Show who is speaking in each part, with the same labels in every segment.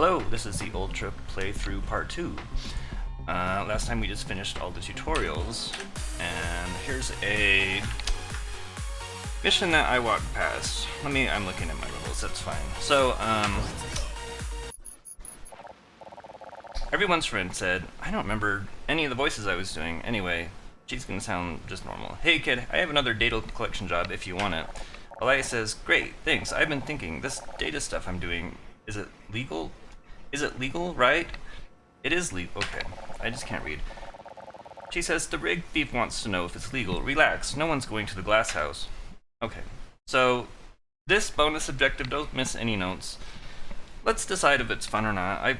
Speaker 1: Hello, this is the Old Trip playthrough part 2. Last time we just finished all the tutorials, and here's a mission that I walked past. I'm looking at my levels, that's fine. So, everyone's friend said, I don't remember any of the voices I was doing. Anyway, she's gonna sound just normal. Hey kid, I have another data collection job if you want it. Elias says, great, thanks. I've been thinking, this data stuff I'm doing, is it legal? Is it legal, right? It is legal. Okay, I just can't read. She says, the rig thief wants to know if it's legal. Relax, no one's going to the glass house. Okay, so this bonus objective, don't miss any notes. Let's decide if it's fun or not.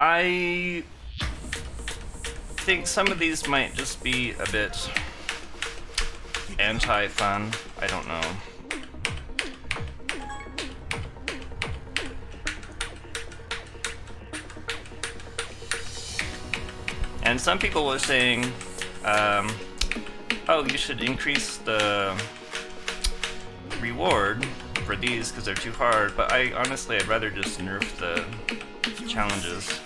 Speaker 1: I think some of these might just be a bit anti-fun. I don't know. And some people were saying, oh, you should increase the reward for these because they're too hard, but honestly, I'd rather just nerf the challenges.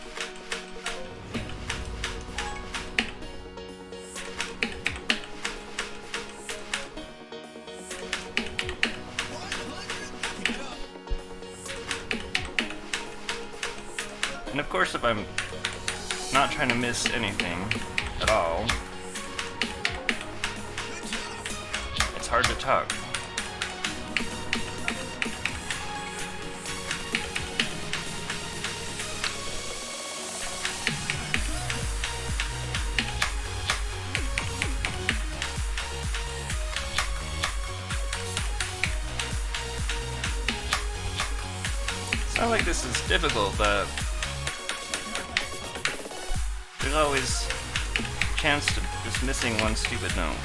Speaker 1: And of course, if I'm not trying to miss anything at all, it's hard to talk. It's not like this is difficult, but there's always a chance to just missing one stupid note.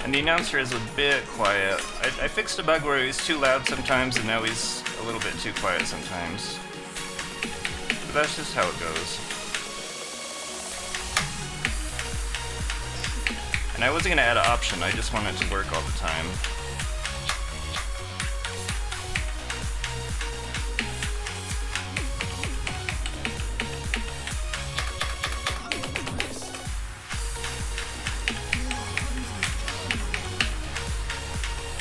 Speaker 1: And the announcer is a bit quiet. I fixed a bug where he was too loud sometimes, and now he's a little bit too quiet sometimes. But that's just how it goes. And I wasn't going to add an option, I just want it to work all the time.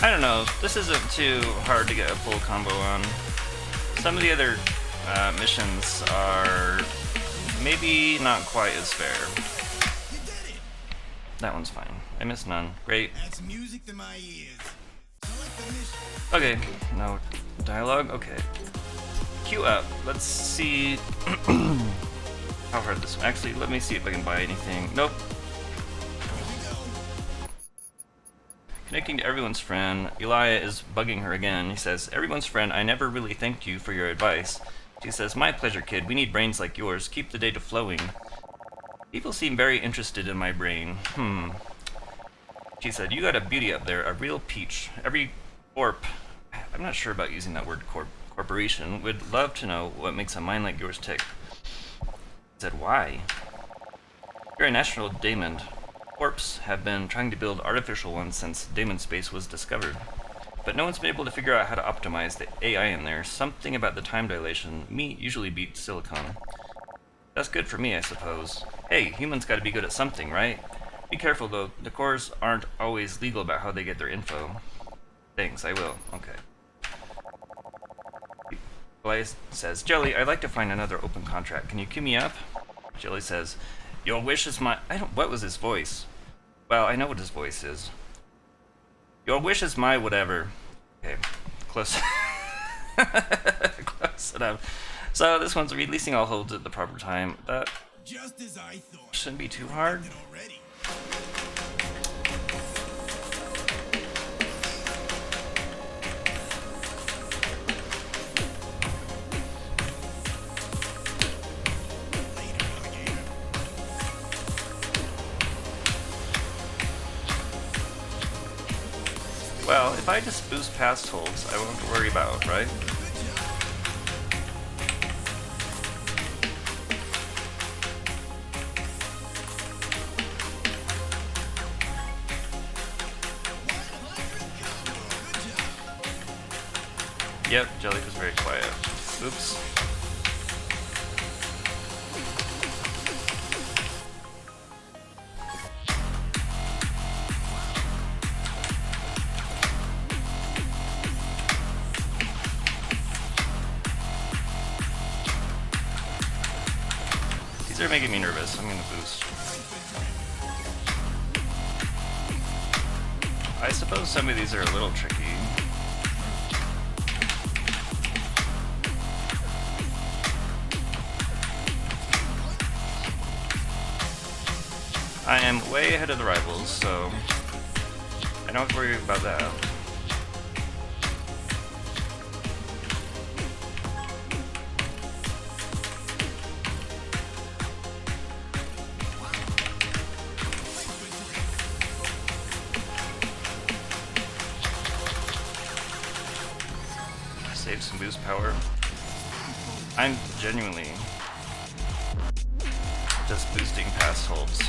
Speaker 1: I don't know, this isn't too hard to get a full combo on. Some of the other missions are maybe not quite as fair. That one's fine. I missed none. Great. Okay, no dialogue? Okay. Queue up. Let's see how hard this one. Actually, let me see if I can buy anything. Nope. Connecting to everyone's friend, Elia is bugging her again. He says, everyone's friend, I never really thanked you for your advice. She says, my pleasure, kid. We need brains like yours. Keep the data flowing. People seem very interested in my brain. She said, you got a beauty up there, a real peach. Every corp, I'm not sure about using that word corporation, would love to know what makes a mind like yours tick. I said, why? You're a national Daemon. Corps have been trying to build artificial ones since Daemon space was discovered. But no one's been able to figure out how to optimize the AI in there. Something about the time dilation. Meat usually beats silicon. That's good for me, I suppose. Hey, humans gotta be good at something, right? Be careful though, the cores aren't always legal about how they get their info. Thanks, I will. Okay. Elias says, Jelly, I'd like to find another open contract. Can you queue me up? Jelly says, your wish is my... what was his voice? Well, I know what his voice is. Your wish is my whatever. Okay, close. Close enough. So this one's releasing all holds at the proper time. That shouldn't be too hard. Well, if I just boost past holds, I won't have to worry about, right? Yep, Jelly was very quiet. Oops. These are making me nervous. I'm gonna boost. I suppose some of these are a little tricky. I am way ahead of the rivals, so I don't worry about that. Save some boost power. I'm genuinely just boosting past holds.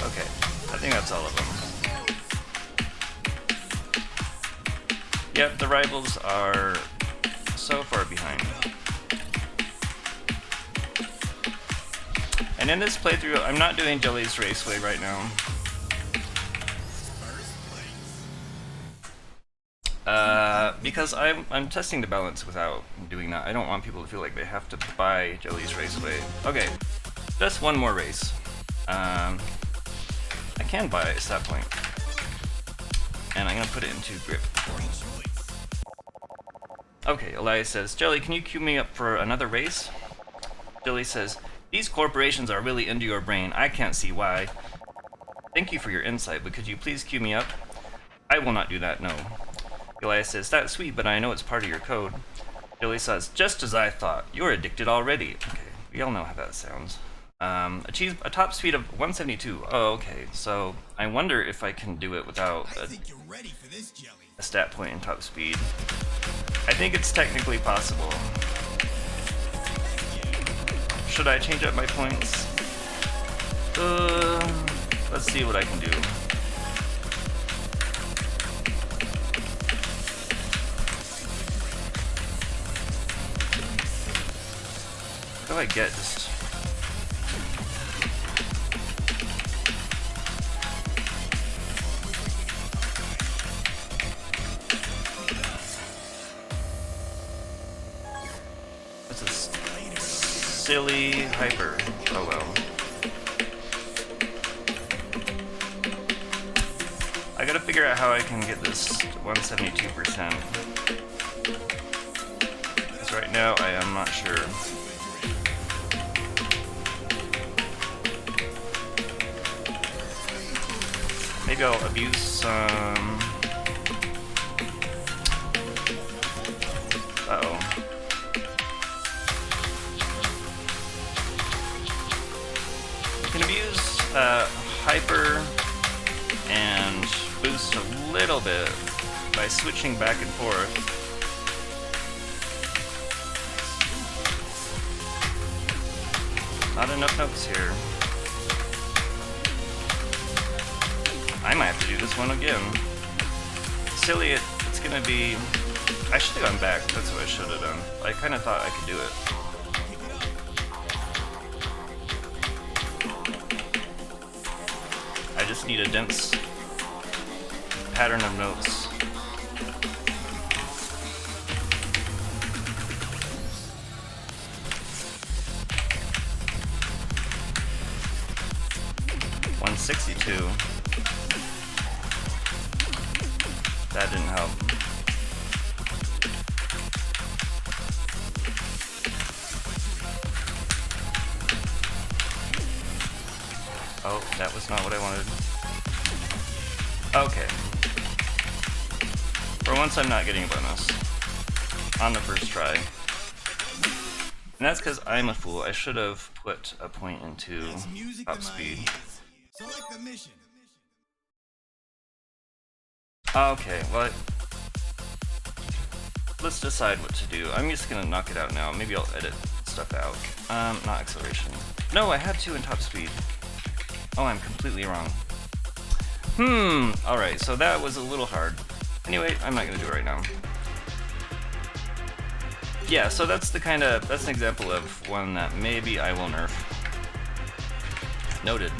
Speaker 1: Okay, I think that's all of them. Yep, the rivals are so far behind. And in this playthrough, I'm not doing Jelly's Raceway right now. Because I'm testing the balance without doing that. I don't want people to feel like they have to buy Jelly's Raceway. Okay, just one more race. I can buy it at that point. And I'm gonna put it into grip. Okay, Elias says, Jelly, can you queue me up for another race? Jelly says, these corporations are really into your brain. I can't see why. Thank you for your insight, but could you please queue me up? I will not do that, no. Elias says, that's sweet, but I know it's part of your code. Jelly says, just as I thought. You're addicted already. Okay, we all know how that sounds. Achieve a top speed of 172. Oh, okay. So I wonder if I can do it without a stat point in top speed. I think it's technically possible. Should I change up my points? Let's see what I can do. What do I get? Just what's this? Silly hyper. Oh well. I gotta figure out how I can get this 172%. Because right now I am not sure. Maybe I'll abuse some... Uh-oh. You can abuse hyper and boost a little bit by switching back and forth. Not enough notes here. I might have to do this one again. Silly, it's gonna be... I should have gone back, that's what I should have done. I kind of thought I could do it. I just need a dense pattern of notes. $162. That didn't help. Oh, that was not what I wanted. Okay. For once I'm not getting a bonus. On the first try. And that's because I'm a fool. I should have put a point into top speed.
Speaker 2: Select the mission.
Speaker 1: Okay, well, let's decide what to do. I'm just gonna knock it out now. Maybe I'll edit stuff out. Not acceleration. No, I had to in top speed. Oh, I'm completely wrong. Alright, so that was a little hard. Anyway, I'm not gonna do it right now. Yeah, so that's an example of one that maybe I will nerf. Noted.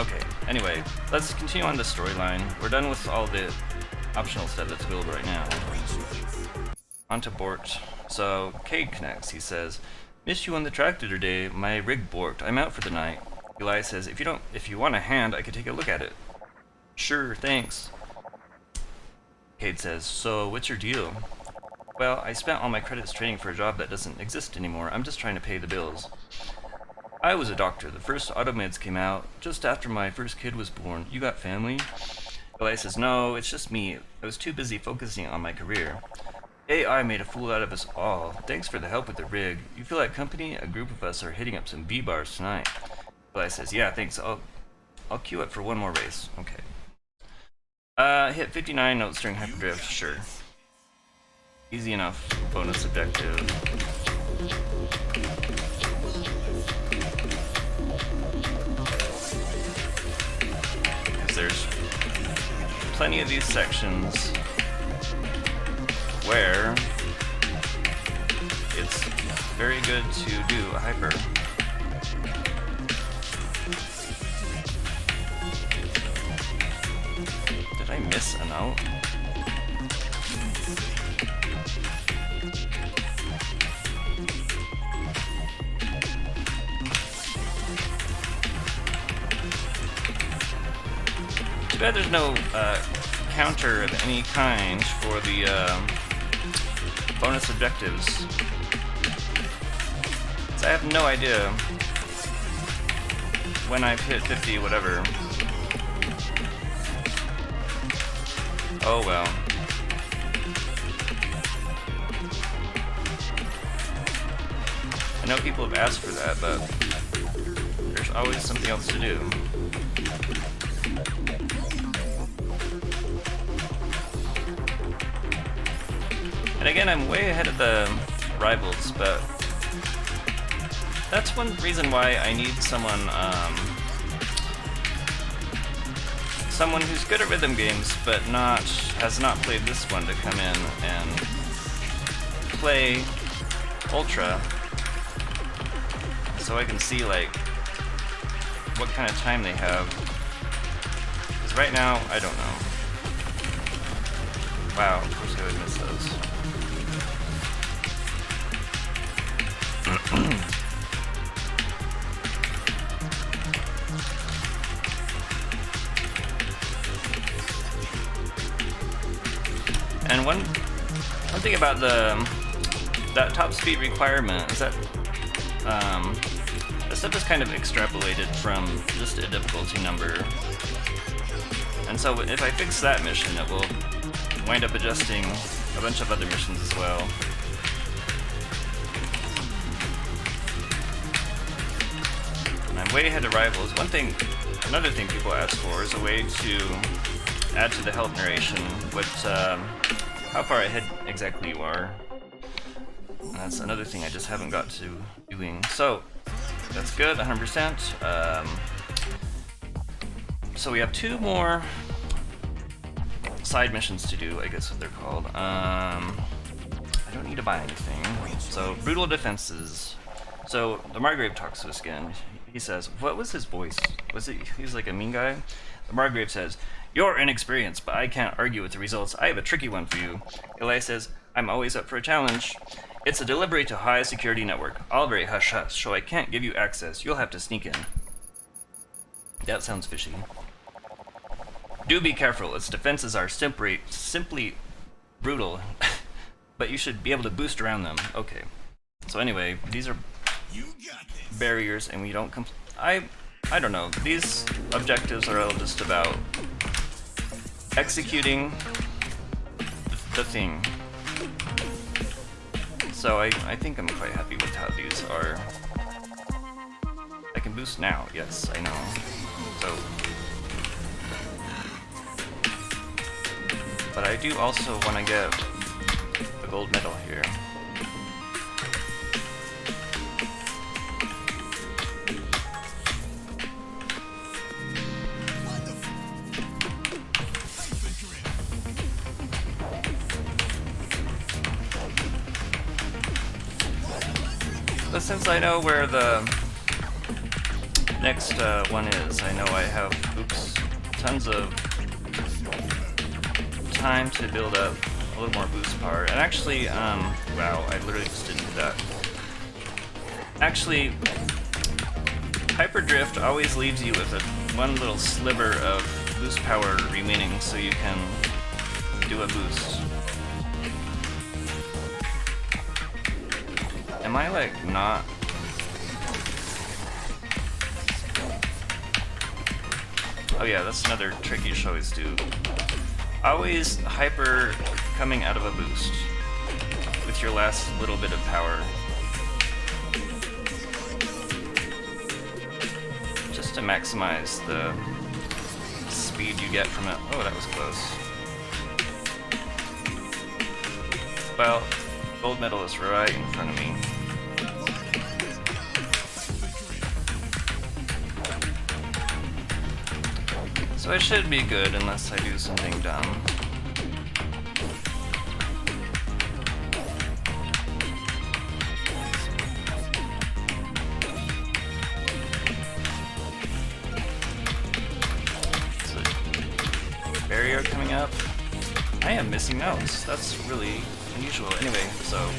Speaker 1: Okay, anyway, let's continue on the storyline. We're done with all the optional stuff that's available right now. On to Bort. So, Cade connects. He says, "Missed you on the tractor today. My rig borked. I'm out for the night." Eli says, if you want a hand, I could take a look at it." "Sure, thanks." Cade says, "So, what's your deal?" "Well, I spent all my credits training for a job that doesn't exist anymore. I'm just trying to pay the bills." "I was a doctor. The first automeds came out just after my first kid was born. You got family?" Eli says, "No, it's just me. I was too busy focusing on my career. AI made a fool out of us all. Thanks for the help with the rig. You feel like company? A group of us are hitting up some B-bars tonight." Eli says, "Yeah, thanks. I'll queue up for one more race." Okay. Hit 59 notes during hyperdrift. Sure. Easy enough. Bonus objective. Because there's plenty of these sections where it's very good to do a hyper. Did I miss a note? Too bad there's no counter of any kind for the bonus objectives. So I have no idea when I've hit 50 whatever. Oh well. I know people have asked for that, but there's always something else to do. And again, I'm way ahead of the rivals, but that's one reason why I need someone who's good at rhythm games, but has not played this one to come in and play Ultra, so I can see like what kind of time they have. Because right now, I don't know. Wow, of course I would miss those. And one thing about that top speed requirement is that the stuff is kind of extrapolated from just a difficulty number. And so if I fix that mission, it will wind up adjusting a bunch of other missions as well. And I'm way ahead of rivals. Another thing people ask for is a way to add to the health narration how far ahead exactly you are. And that's another thing I just haven't got to doing. So that's good, 100%. So we have 2 more side missions to do, I guess what they're called. I don't need to buy anything. So brutal defenses. So the Margrave talks to us again. He says, "What was his voice? He's like a mean guy?" The Margrave says, "You're inexperienced, but I can't argue with the results. I have a tricky one for you." Eli says, "I'm always up for a challenge. It's a delivery to high security network. All very hush hush, so I can't give you access. You'll have to sneak in." That sounds fishy. "Do be careful. Its defenses are simply brutal, but you should be able to boost around them." Okay. So anyway, these are barriers, and we don't I don't know. These objectives are all just about executing the thing. So I think I'm quite happy with how these are. I can boost now, yes, I know. So, but I do also want to get the gold medal here. But since I know where the next one is, I know I have, tons of time to build up a little more boost power. And actually, wow, I literally just didn't do that. Actually, Hyperdrift always leaves you with one little sliver of boost power remaining so you can do a boost. Am I like not? Oh yeah, that's another trick you should always do. Always hyper coming out of a boost with your last little bit of power. Just to maximize the speed you get from it. Oh, that was close. Well, gold medal is right in front of me. So I should be good unless I do something dumb. So, barrier coming up. I am missing notes. That's really unusual. Anyway, so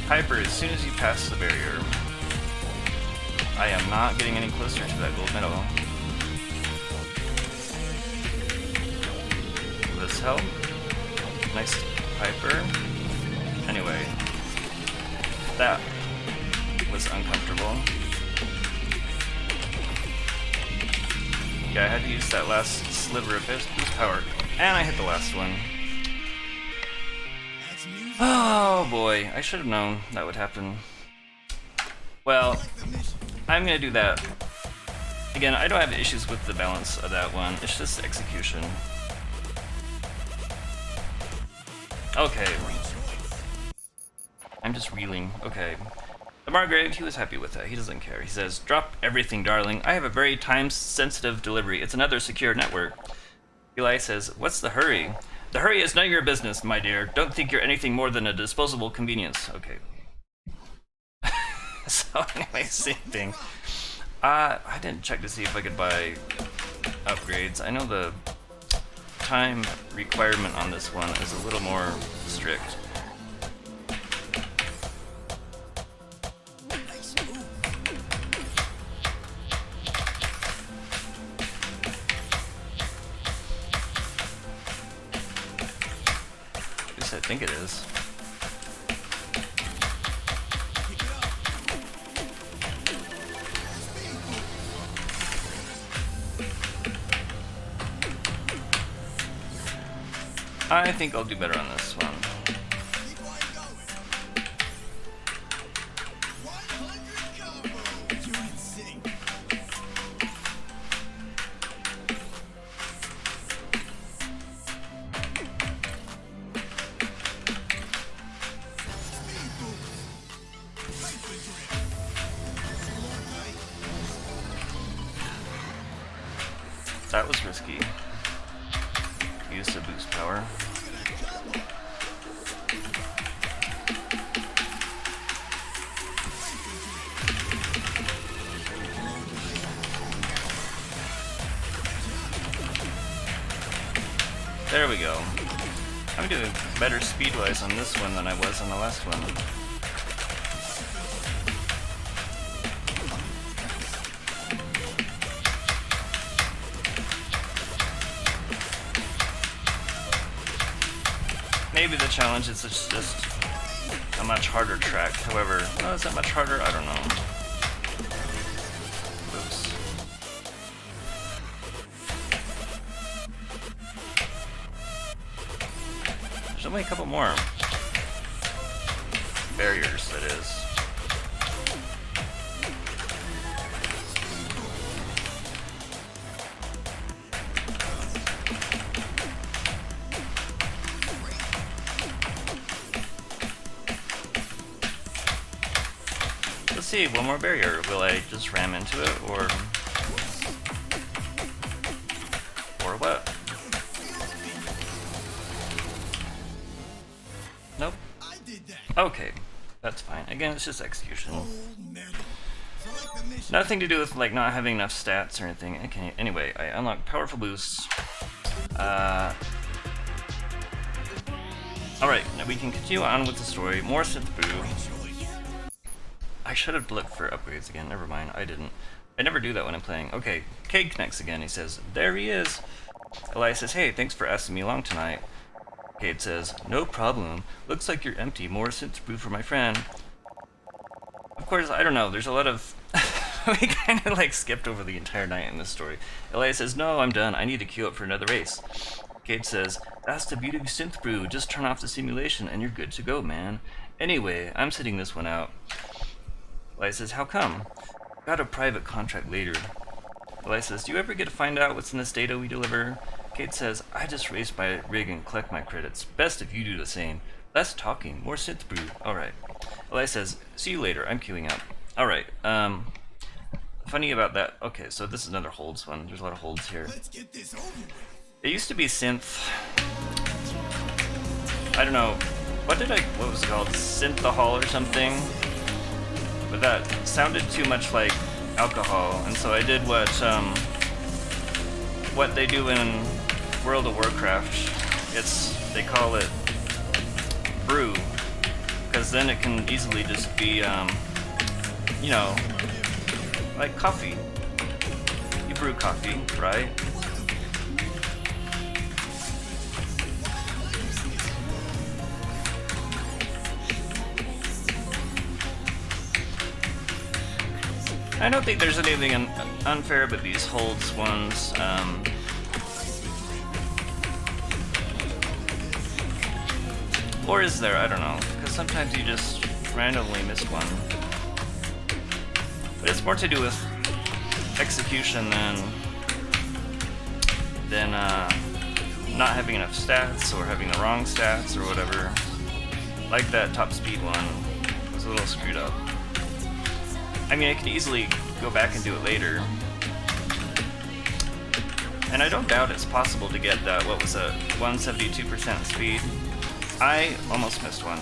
Speaker 1: hyper as soon as you pass the barrier. I am not getting any closer to that gold medal. Will this help? Nice hyper. Anyway, that was uncomfortable. Yeah, I had to use that last sliver of boost power, and I hit the last one. Oh boy, I should have known that would happen. Well, I'm gonna do that. Again, I don't have issues with the balance of that one, it's just execution. Okay. I'm just reeling. Okay. The Margrave, he was happy with that. He doesn't care. He says, "Drop everything, darling. I have a very time-sensitive delivery. It's another secure network." Eli says, "What's the hurry?" "The hurry is none of your business, my dear. Don't think you're anything more than a disposable convenience." Okay. So anyway, same thing. I didn't check to see if I could buy upgrades. I know the time requirement on this one is a little more strict. At least I think it is. I think I'll do better on this one. That was risky. Use the boost power. There we go. I'm doing better speed-wise on this one than I was on the last one. Maybe the challenge is it's just a much harder track. However, oh, is that much harder? I don't know. Oops. There's only a couple more. Barriers, that is. Let's see, one more barrier. Will I just ram into it, or what? Nope. Okay, that's fine. Again, it's just execution. Nothing to do with like not having enough stats or anything. Okay, anyway, I unlocked powerful boosts. Alright, now we can continue on with the story. More synth brew. I should have looked for upgrades again. Never mind, I didn't. I never do that when I'm playing. Okay, Cade connects again. He says, there he is. Elias says, hey, thanks for asking me along tonight. Cade says, no problem. Looks like you're empty. More synth brew for my friend. Of course, I don't know. There's a lot of... we kind of like skipped over the entire night in this story. Elias says, no, I'm done. I need to queue up for another race. Cade says, that's the beauty of synth brew. Just turn off the simulation and you're good to go, man. Anyway, I'm sitting this one out. Elias says, how come? Got a private contract later. Elias says, do you ever get to find out what's in this data we deliver? Cade says, I just race my rig and collect my credits. Best if you do the same. Less talking, more synth brew. Alright. Elias says, see you later, I'm queuing up. Alright, funny about that. Okay, so this is another holds one. There's a lot of holds here. It used to be synth. I don't know. What was it called? Synthahol or something? But that sounded too much like alcohol, and so I did what they do in World of Warcraft. They call it brew, because then it can easily just be, you know, like coffee. You brew coffee, right? I don't think there's anything unfair about these holds ones. Or is there? I don't know. Because sometimes you just randomly miss one. But it's more to do with execution than not having enough stats or having the wrong stats or whatever. Like that top speed one was a little screwed up. I mean, I could easily go back and do it later. And I don't doubt it's possible to get that, what was it, 172% speed? I almost missed one.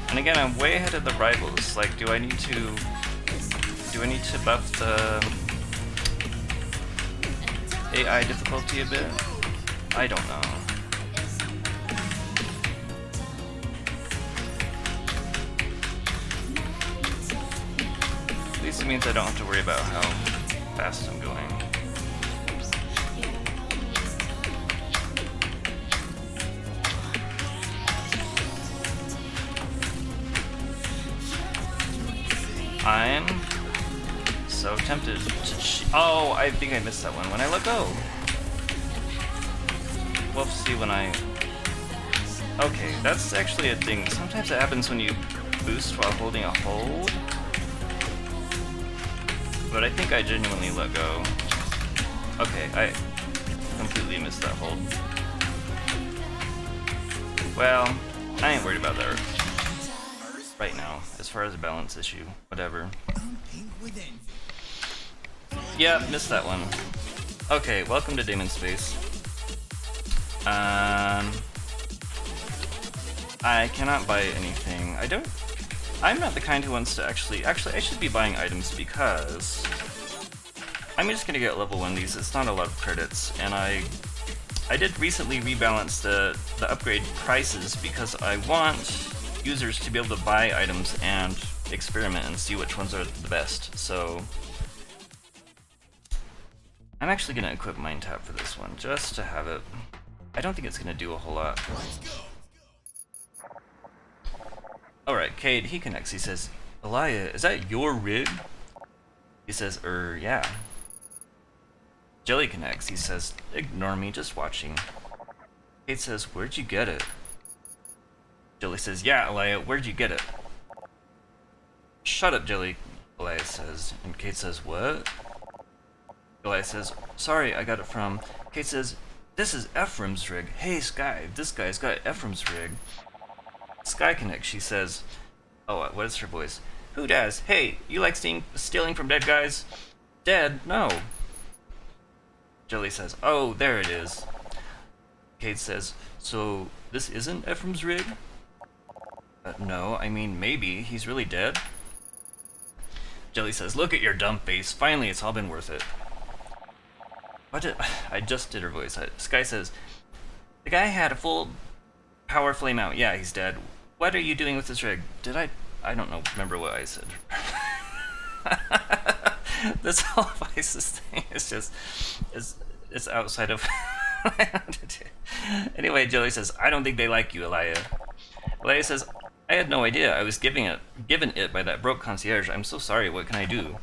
Speaker 1: And again, I'm way ahead of the rivals. Like, do I need to buff the AI difficulty a bit? I don't know. At least it means I don't have to worry about how fast I'm going. I'm so tempted to oh, I think I missed that one when I let go. We'll see when I... Okay, that's actually a thing. Sometimes it happens when you boost while holding a hold. But I think I genuinely let go. Okay, I completely missed that hold. Well, I ain't worried about that right now, as far as a balance issue. Whatever. Yeah, missed that one. Okay, welcome to Daemon Space. I cannot buy anything. I'm not the kind who wants to actually, I should be buying items because I'm just gonna get level 1 these. It's not a lot of credits, and I did recently rebalance the upgrade prices because I want users to be able to buy items and experiment and see which ones are the best. So I'm actually gonna equip Mind Tap for this one, just to have it. I don't think it's gonna do a whole lot. Alright, Cade, he connects. He says, Elia, is that your rig? He says, yeah. Jelly connects. He says, ignore me, just watching. Kate says, where'd you get it? Jelly says, yeah, Elia, where'd you get it? Shut up, Jelly, Elia says. And Kate says, what? Elia says, sorry, I got it from... Kate says, this is Ephraim's rig. Hey, Sky, this guy's got Ephraim's rig. Sky connects. She says, oh, what is her voice? Who does? Hey, you like stealing from dead guys? Dead? No. Jelly says, oh, there it is. Kate says, so this isn't Ephraim's rig? No, I mean, maybe. He's really dead? Jelly says, look at your dumb face. Finally, it's all been worth it. What did... I just did her voice. Sky says, the guy had a full power flame out. Yeah, he's dead. What are you doing with this rig? Did I don't know, remember what I said. This whole Vices thing is just... It's outside of... Anyway, Jelly says, I don't think they like you, Elia. Elia says, I had no idea. I was given it by that broke concierge. I'm so sorry. What can I do?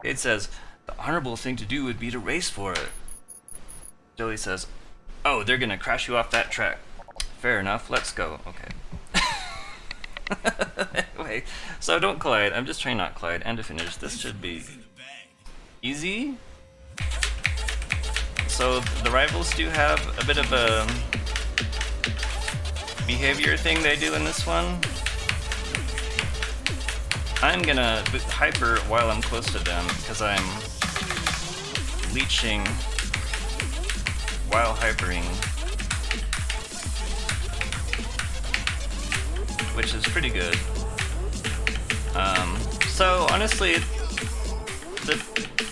Speaker 1: Kate says, the honorable thing to do would be to race for it. Jelly says, oh, they're gonna crash you off that track. Fair enough. Let's go. Okay. Anyway, so don't collide. I'm just trying not collide. And to finish, this should be easy. So the rivals do have a bit of a behavior thing they do in this one. I'm gonna hyper while I'm close to them because I'm leeching while hypering, which is pretty good. So honestly,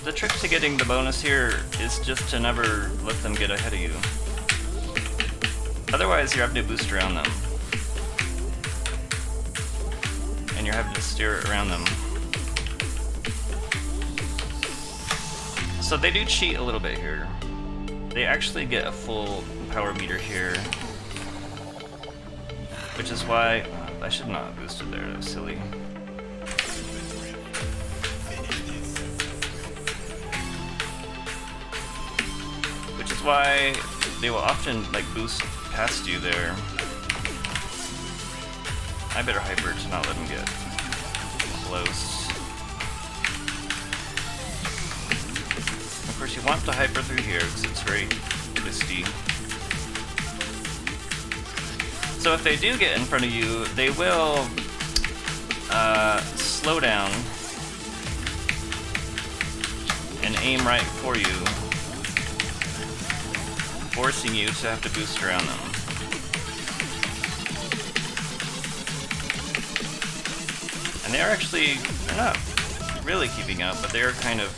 Speaker 1: the trick to getting the bonus here is just to never let them get ahead of you. Otherwise, you're having to boost around them. And you're having to steer around them. So they do cheat a little bit here. They actually get a full power meter here. Which is why... I should not have boosted there, that was silly. Which is why they will often like boost past you there. I better hyper to not let them get close. Of course, you want to hyper through here because it's very twisty. So if they do get in front of you, they will slow down and aim right for you, forcing you to have to boost around them. And they're actually, they're not really keeping up, but they're kind of,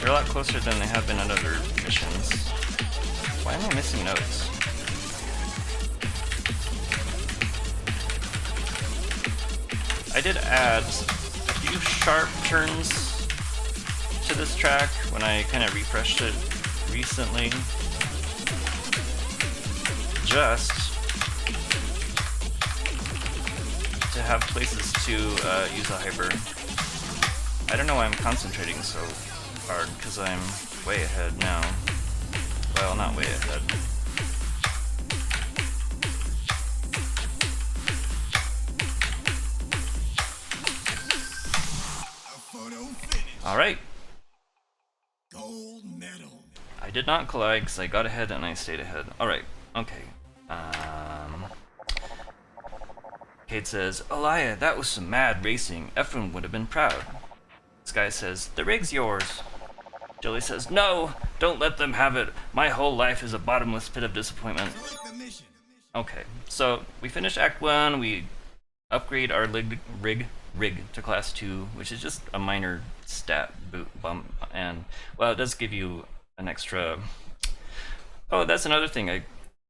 Speaker 1: they're a lot closer than they have been on other missions. Why am I missing notes? I did add a few sharp turns to this track when I kind of refreshed it recently. Just to have places to use a hyper. I don't know why I'm concentrating so hard, because I'm way ahead now. Well, not way ahead. Alright.
Speaker 2: Gold medal.
Speaker 1: I did not collide because I got ahead and I stayed ahead. Alright, okay. Kate says, Elia, that was some mad racing. Ephraim would have been proud. Sky says, the rig's yours. Jelly says, no, don't let them have it. My whole life is a bottomless pit of disappointment. Okay, so we finish Act 1, we upgrade our rig to Class 2, which is just a minor stat bump, and, well, it does give you an extra... Oh, that's another thing.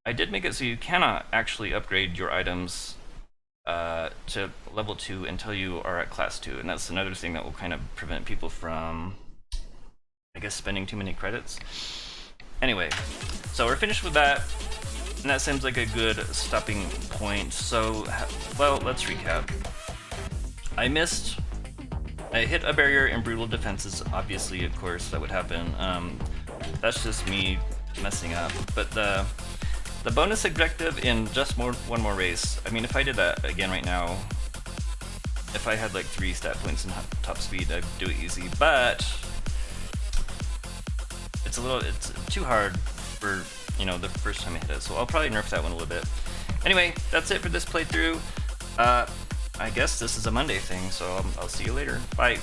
Speaker 1: I did make it so you cannot actually upgrade your items to level 2 until you are at Class 2, and that's another thing that will kind of prevent people from, I guess, spending too many credits. Anyway, so we're finished with that, and that seems like a good stopping point. So, well, let's recap. I missed I hit a barrier in brutal defenses. Obviously, of course, that would happen. That's just me messing up. But the bonus objective in just one more race. I mean, if I did that again right now, if I had like 3 stat points in top speed, I'd do it easy. But it's too hard for, you know, the first time I hit it. So I'll probably nerf that one a little bit. Anyway, that's it for this playthrough. I guess this is a Monday thing, so I'll see you later. Bye.